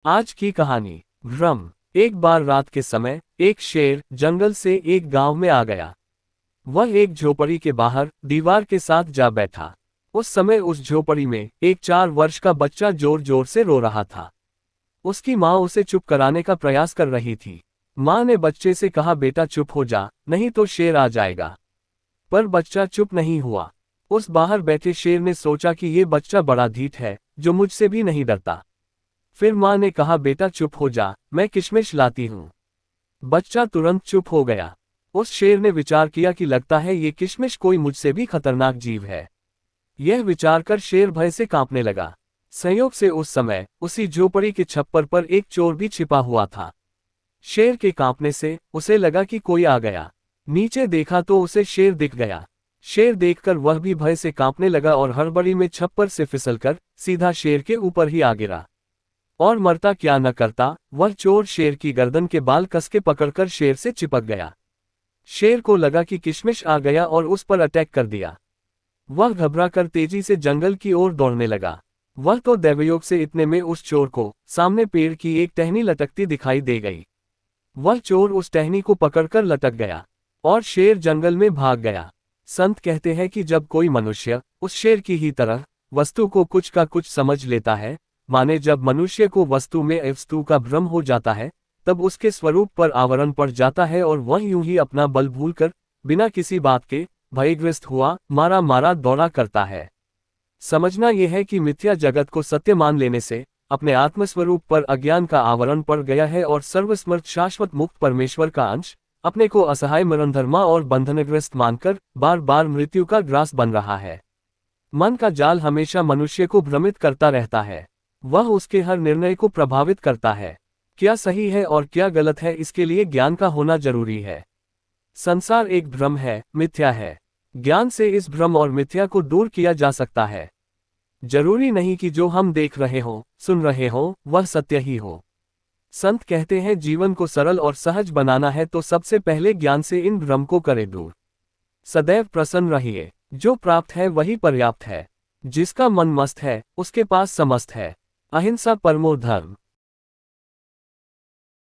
आज की कहानी। भ्रम। एक बार रात के समय एक शेर जंगल से एक गांव में आ गया। वह एक झोपड़ी के बाहर दीवार के साथ जा बैठा। उस समय उस झोपड़ी में एक 4 वर्ष का बच्चा जोर जोर से रो रहा था। उसकी माँ उसे चुप कराने का प्रयास कर रही थी। माँ ने बच्चे से कहा, बेटा चुप हो जा, नहीं तो शेर आ जाएगा। पर बच्चा चुप नहीं हुआ। उस बाहर बैठे शेर ने सोचा कि ये बच्चा बड़ा ढीठ है, जो मुझसे भी नहीं डरता। फिर माँ ने कहा, बेटा चुप हो जा, मैं किशमिश लाती हूँ। बच्चा तुरंत चुप हो गया। उस शेर ने विचार किया कि लगता है ये किशमिश कोई मुझसे भी खतरनाक जीव है। यह विचार कर शेर भय से कांपने लगा। संयोग से उस समय उसी झोपड़ी के छप्पर पर एक चोर भी छिपा हुआ था। शेर के कांपने से उसे लगा कि कोई आ गया। नीचे देखा तो उसे शेर दिख गया। शेर देखकर वह भी भय से कांपने लगा और हड़बड़ी में छप्पर से फिसलकर सीधा शेर के ऊपर ही आ गिरा। और मरता क्या न करता, वह चोर शेर की गर्दन के बाल कसके पकड़कर शेर से चिपक गया। शेर को लगा कि किशमिश आ गया और उस पर अटैक कर दिया। वह घबराकर तेजी से जंगल की ओर दौड़ने लगा। वह तो दैवयोग से इतने में उस चोर को सामने पेड़ की एक टहनी लटकती दिखाई दे गई। वह चोर उस टहनी को पकड़कर लटक गया और शेर जंगल में भाग गया। संत कहते हैं कि जब कोई मनुष्य उस शेर की ही तरह वस्तु को कुछ का कुछ समझ लेता है, माने जब मनुष्य को वस्तु में वस्तु का भ्रम हो जाता है, तब उसके स्वरूप पर आवरण पड़ जाता है और वह यूं ही अपना बल भूलकर बिना किसी बात के भयग्रस्त हुआ मारा मारा दौड़ा करता है। समझना यह है कि मिथ्या जगत को सत्य मान लेने से अपने आत्मस्वरूप पर अज्ञान का आवरण पड़ गया है और सर्वस्मर्थ शाश्वत मुक्त परमेश्वर का अंश अपने को असहाय मरणधर्मा और बंधनग्रस्त मानकर बार बार मृत्यु का ग्रास बन रहा है। मन का जाल हमेशा मनुष्य को भ्रमित करता रहता है। वह उसके हर निर्णय को प्रभावित करता है। क्या सही है और क्या गलत है, इसके लिए ज्ञान का होना जरूरी है। संसार एक भ्रम है, मिथ्या है। ज्ञान से इस भ्रम और मिथ्या को दूर किया जा सकता है। जरूरी नहीं कि जो हम देख रहे हो, सुन रहे हो, वह सत्य ही हो। संत कहते हैं, जीवन को सरल और सहज बनाना है तो सबसे पहले ज्ञान से इन भ्रम को करे दूर। सदैव प्रसन्न रहिए। जो प्राप्त है वही पर्याप्त है। जिसका मन मस्त है उसके पास समस्त है। अहिंसा परमो धर्म।